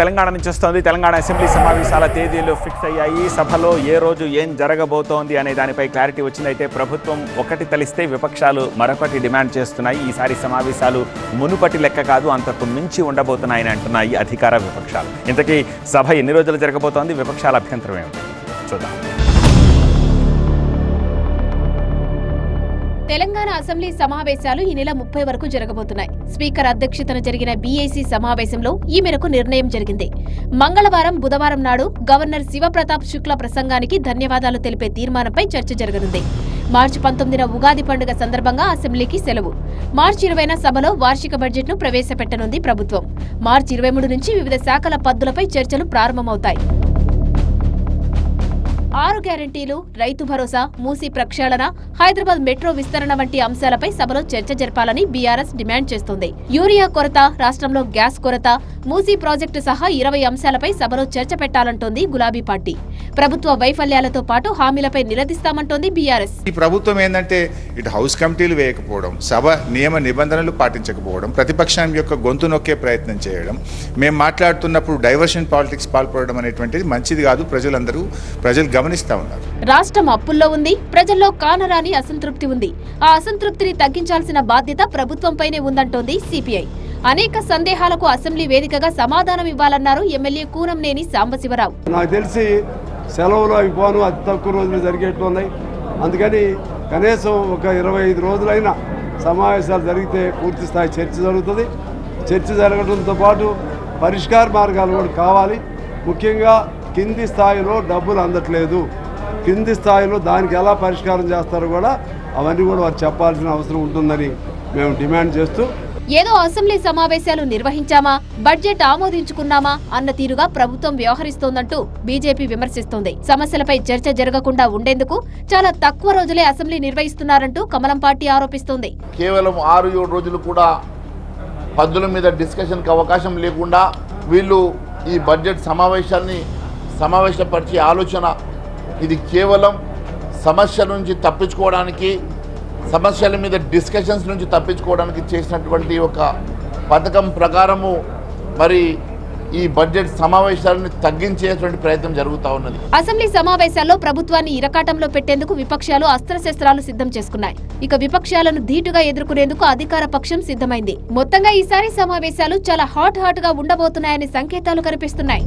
తెలంగాణ నుంచి వస్తోంది. తెలంగాణ అసెంబ్లీ సమావేశాల తేదీలు ఫిక్స్ అయ్యాయి. సభలో ఏ రోజు ఏం జరగబోతోంది అనే దానిపై క్లారిటీ వచ్చిందైతే ప్రభుత్వం ఒకటి తలిస్తే విపక్షాలు మరొకటి డిమాండ్ చేస్తున్నాయి. ఈసారి సమావేశాలు మునుపటి లెక్క కాదు, అంతకు మించి ఉండబోతున్నాయని అంటున్నాయి అధికార విపక్షాలు. ఇంతకీ సభ ఎన్ని రోజులు జరగబోతోంది, విపక్షాల అభ్యంతరం ఏమిటి చూద్దాం. తెలంగాణ అసెంబ్లీ సమావేశాలు ఈ నెల 30 వరకు జరగబోతున్నాయి. స్పీకర్ అధ్యక్షతన జరిగిన బీఏసీ సమావేశంలో ఈ మేరకు నిర్ణయం జరిగింది. మంగళవారం, బుధవారం నాడు గవర్నర్ శివప్రతాప్ శుక్లా ప్రసంగానికి ధన్యవాదాలు తెలిపే తీర్మానంపై చర్చ జరగనుంది. మార్చి 19న ఉగాది పండుగ సందర్భంగా అసెంబ్లీకి సెలవు. మార్చి 20న సభలో వార్షిక బడ్జెట్ను ప్రవేశపెట్టనుంది ప్రభుత్వం. మార్చి 23 నుంచి వివిధ శాఖల పద్దులపై చర్చలు ప్రారంభమవుతాయి. 6 గ్యారంటీలు, రైతు భరోసా, మూసీ ప్రక్షాళన, హైదరాబాద్ మెట్రో విస్తరణ వంటి అంశాలపై సభలో చర్చ జరపాలని బీఆర్ఎస్ డిమాండ్ చేస్తోంది. యూరియా కొరత, రాష్ట్రంలో గ్యాస్ కొరత, మూసీ ప్రాజెక్టు సహా 20 అంశాలపై సభలో చర్చ పెట్టాలంటోంది గులాబీ పార్టీ. ప్రభుత్వ వైఫల్యాలతో పాటు హామీలపై నిలదీస్తామంటోంది బీఆర్ఎస్. ఈ ప్రభుత్వం ఏంటంటే ఇటు హౌస్ కమిటీలు వేయకపోవడం, సభ నియమ నిబంధనలు పాటించకపోవడం, ప్రతిపక్షం యొక్క గొంతు నొక్కే ప్రయత్నం చేయడం, మేము మాట్లాడుతున్నప్పుడు డైవర్షన్ పాలిటిక్స్ పాల్పడడం అనేటువంటిది మంచిది కాదు. ప్రజలు గమనిస్తా ఉన్నారు. రాష్ట్రం అప్పుల్లో ఉంది, ప్రజల్లో కానరాని అసంతృప్తి ఉంది. ఆ అసంతృప్తిని తగ్గించాల్సిన బాధ్యత ప్రభుత్వంపైనే ఉందంటోంది సిపిఐ. అనేక సందేహాలకు అసెంబ్లీ వేదికగా సమాధానం ఇవ్వాలన్నారు ఎమ్మెల్యే కూనంనేని సాంబశివరావు. నాకు తెలిసి సెలవులు అవి పోను అతి తక్కువ రోజులు జరిగేట్టున్నాయి. అందుకని కనీసం ఒక 25 రోజులైనా సమావేశాలు జరిగితే పూర్తి స్థాయి చర్చ జరుగుతుంది. చర్చ జరగడంతో పాటు పరిష్కార మార్గాలు కూడా కావాలి. ముఖ్యంగా కింది స్థాయిలో డబ్బులు అందట్లేదు, కింది స్థాయిలో దానికి ఎలా పరిష్కారం చేస్తారో కూడా అవన్నీ కూడా వారు చెప్పాల్సిన అవసరం ఉంటుందని మేము డిమాండ్ చేస్తూ, ఏదో అసెంబ్లీ సమావేశాలు నిర్వహించామా, బడ్జెట్ ఆమోదించుకున్నామా అన్న తీరుగా ప్రభుత్వం వ్యవహరిస్తోందంటూ బీజేపీ విమర్శిస్తోంది. సమస్యలపై చర్చ జరగకుండా ఉండేందుకు చాలా తక్కువ రోజులే అసెంబ్లీ నిర్వహిస్తున్నారంటూ కమలం పార్టీ ఆరోపిస్తోంది. కేవలం 6-7 రోజులు కూడా పద్దుల మీద డిస్కషన్కి అవకాశం లేకుండా వీళ్ళు ఈ బడ్జెట్ సమావేశపరిచే ఆలోచన ఇది కేవలం సమస్యల నుంచి తప్పించుకోవడానికి, సమస్యల మీద డిస్కషన్స్ నుంచి తప్పించుకోవడానికి చేసినటువంటి ఒక పథకం ప్రకారము మరి ఈ బడ్జెట్ సమావేశాలను తగ్గించేటువంటి ప్రయత్నం జరుగుతూ ఉన్నది. అసెంబ్లీ సమావేశాల్లో ప్రభుత్వాన్ని ఇరకాటంలో పెట్టేందుకు విపక్షాలు అస్త్రశస్త్రాలు సిద్ధం చేసుకున్నాయి. ఇక విపక్షాలను ధీటుగా ఎదుర్కొనేందుకు అధికార పక్షం సిద్ధమైంది. మొత్తంగా ఈసారి సమావేశాలు చాలా హాట్ గా ఉండబోతున్నాయనే సంకేతాలు కనిపిస్తున్నాయి.